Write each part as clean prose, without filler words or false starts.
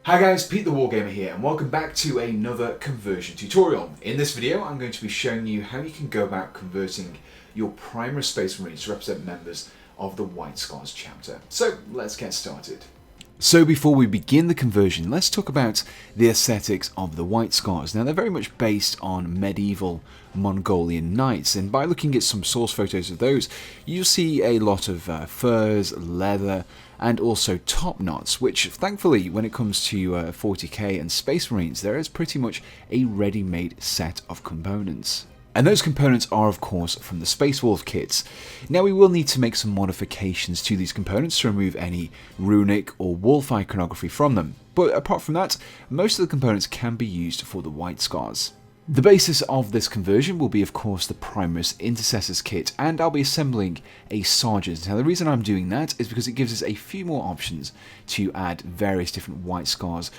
Hi guys, Pete the Wargamer here and welcome back to another conversion tutorial. In this video I'm going to be showing you how you can go about converting your Primaris Space Marines to represent members of the White Scars chapter. So let's get started. So before we begin the conversion, let's talk about the aesthetics of the White Scars. Now they're very much based on medieval Mongolian knights, and by looking at some source photos of those, you'll see a lot of furs, leather, and also top knots, which thankfully when it comes to 40k and Space Marines, there is pretty much a ready-made set of components. And those components are of course from the Space Wolf kits. Now we will need to make some modifications to these components to remove any runic or wolf iconography from them, but apart from that, most of the components can be used for the White Scars. The basis of this conversion will be of course the Primaris Intercessors kit, and I'll be assembling a Sergeant. Now the reason I'm doing that is because it gives us a few more options to add various different White Scars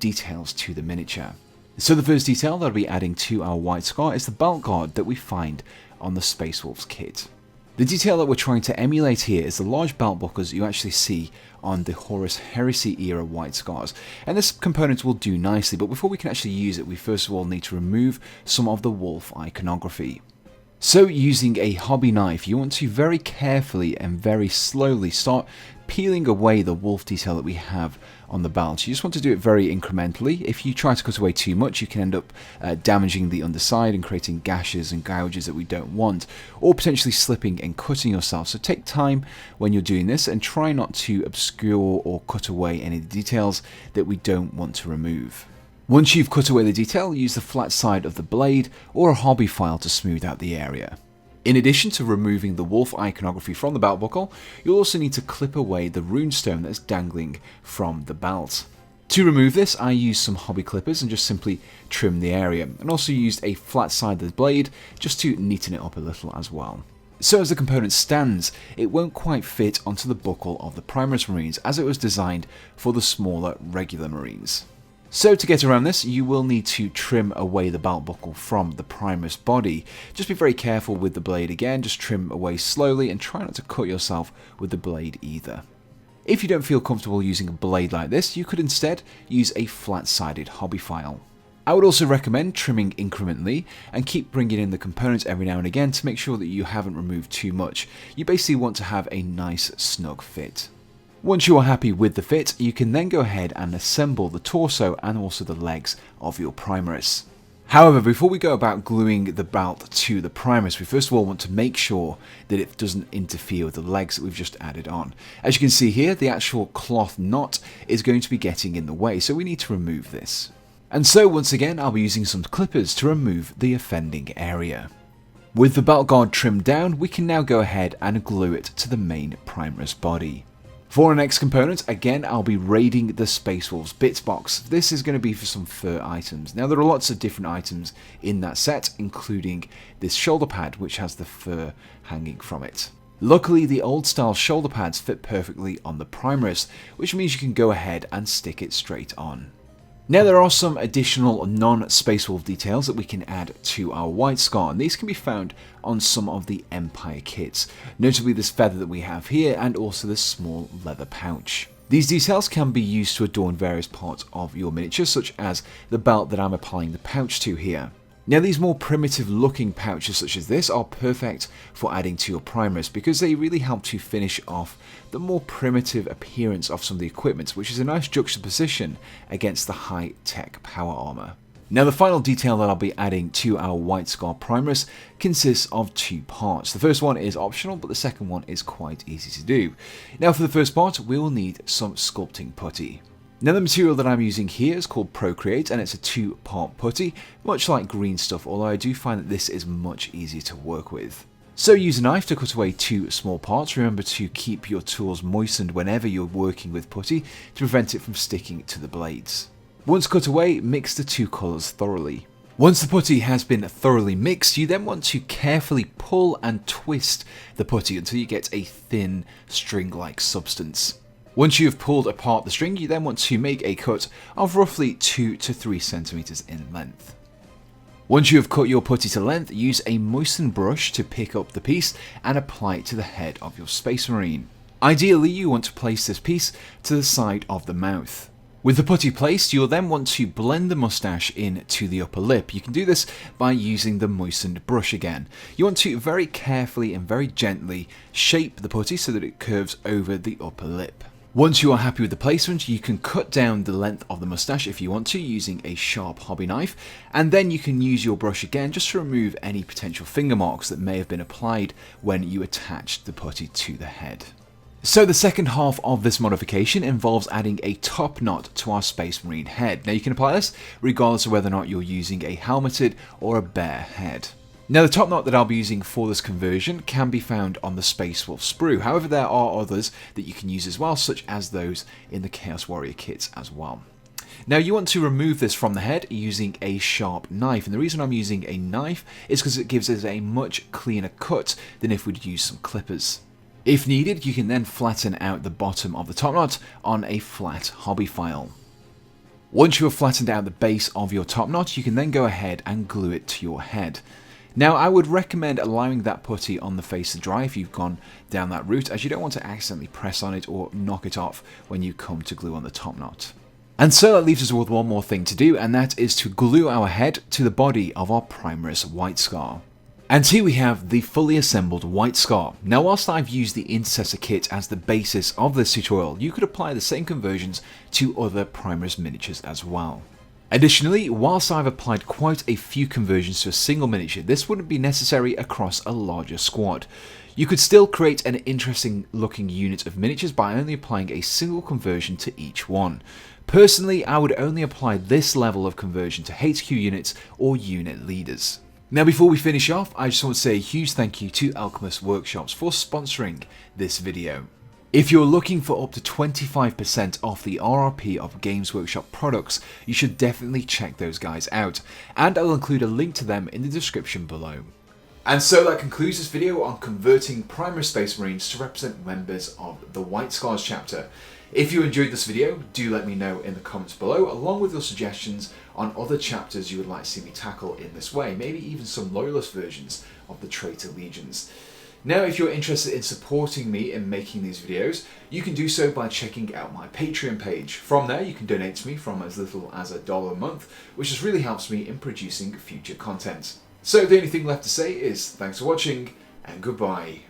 details to the miniature. So the first detail that I'll be adding to our White Scar is the belt guard that we find on the Space Wolves kit. The detail that we're trying to emulate here is the large belt buckles you actually see on the Horus Heresy era White Scars, and this component will do nicely, but before we can actually use it we first of all need to remove some of the wolf iconography. So using a hobby knife, you want to very carefully and very slowly start peeling away the wolf detail that we have on the belt. You just want to do it very incrementally. If you try to cut away too much, you can end up damaging the underside and creating gashes and gouges that we don't want, or potentially slipping and cutting yourself. So take time when you're doing this and try not to obscure or cut away any of the details that we don't want to remove. Once you've cut away the detail, use the flat side of the blade or a hobby file to smooth out the area. In addition to removing the wolf iconography from the belt buckle, you'll also need to clip away the runestone that's dangling from the belt. To remove this, I used some hobby clippers and just simply trimmed the area, and also used a flat side of the blade just to neaten it up a little as well. So as the component stands, it won't quite fit onto the buckle of the Primaris Marines as it was designed for the smaller regular Marines. So to get around this, you will need to trim away the belt buckle from the Primaris body. Just be very careful with the blade again, just trim away slowly and try not to cut yourself with the blade either. If you don't feel comfortable using a blade like this, you could instead use a flat-sided hobby file. I would also recommend trimming incrementally and keep bringing in the components every now and again to make sure that you haven't removed too much. You basically want to have a nice snug fit. Once you are happy with the fit, you can then go ahead and assemble the torso and also the legs of your Primaris. However, before we go about gluing the belt to the Primaris, we first of all want to make sure that it doesn't interfere with the legs that we've just added on. As you can see here, the actual cloth knot is going to be getting in the way, so we need to remove this. And so once again, I'll be using some clippers to remove the offending area. With the belt guard trimmed down, we can now go ahead and glue it to the main Primaris body. For our next component, again I'll be raiding the Space Wolves bits box. This is going to be for some fur items. Now there are lots of different items in that set, including this shoulder pad which has the fur hanging from it. Luckily the old style shoulder pads fit perfectly on the Primaris, which means you can go ahead and stick it straight on. Now there are some additional non-Space Wolf details that we can add to our White Scar, and these can be found on some of the Empire kits, notably this feather that we have here and also this small leather pouch. These details can be used to adorn various parts of your miniature, such as the belt that I'm applying the pouch to here. Now these more primitive looking pouches such as this are perfect for adding to your Primaris because they really help to finish off the more primitive appearance of some of the equipment, which is a nice juxtaposition against the high-tech power armor. Now the final detail that I'll be adding to our White Scar Primaris consists of two parts. The first one is optional, but the second one is quite easy to do. Now for the first part, we will need some sculpting putty. Now the material that I'm using here is called Procreate, and it's a 2-part putty, much like green stuff, although I do find that this is much easier to work with. So use a knife to cut away 2 small parts. Remember to keep your tools moistened whenever you're working with putty to prevent it from sticking to the blades. Once cut away, mix the 2 colours thoroughly. Once the putty has been thoroughly mixed, you then want to carefully pull and twist the putty until you get a thin string-like substance. Once you have pulled apart the string, you then want to make a cut of roughly 2 to 3 centimeters in length. Once you have cut your putty to length, use a moistened brush to pick up the piece and apply it to the head of your Space Marine. Ideally, you want to place this piece to the side of the mouth. With the putty placed, you'll then want to blend the moustache into the upper lip. You can do this by using the moistened brush again. You want to very carefully and very gently shape the putty so that it curves over the upper lip. Once you are happy with the placement, you can cut down the length of the moustache if you want to using a sharp hobby knife, and then you can use your brush again just to remove any potential finger marks that may have been applied when you attached the putty to the head. So the second half of this modification involves adding a top knot to our Space Marine head. Now you can apply this regardless of whether or not you're using a helmeted or a bare head. Now the top knot that I'll be using for this conversion can be found on the Space Wolf sprue. However, there are others that you can use as well, such as those in the Chaos Warrior kits as well. Now you want to remove this from the head using a sharp knife, and the reason I'm using a knife is because it gives us a much cleaner cut than if we'd use some clippers. If needed, you can then flatten out the bottom of the top knot on a flat hobby file. Once you have flattened out the base of your top knot, you can then go ahead and glue it to your head. Now I would recommend allowing that putty on the face to dry if you've gone down that route, as you don't want to accidentally press on it or knock it off when you come to glue on the top knot. And so that leaves us with one more thing to do, and that is to glue our head to the body of our Primaris White Scar. And here we have the fully assembled White Scar. Now whilst I've used the Intercessor kit as the basis of this tutorial, you could apply the same conversions to other Primaris miniatures as well. Additionally, whilst I've applied quite a few conversions to a single miniature, this wouldn't be necessary across a larger squad. You could still create an interesting looking unit of miniatures by only applying a single conversion to each one. Personally, I would only apply this level of conversion to HQ units or unit leaders. Now before we finish off, I just want to say a huge thank you to Alchemist Workshops for sponsoring this video. If you're looking for up to 25% off the RRP of Games Workshop products, you should definitely check those guys out, and I'll include a link to them in the description below. And so that concludes this video on converting Primaris Space Marines to represent members of the White Scars chapter. If you enjoyed this video, do let me know in the comments below, along with your suggestions on other chapters you would like to see me tackle in this way, maybe even some loyalist versions of the Traitor Legions. Now, if you're interested in supporting me in making these videos, you can do so by checking out my Patreon page. From there, you can donate to me from as little as $1 a month, which just really helps me in producing future content. So the only thing left to say is thanks for watching, and goodbye.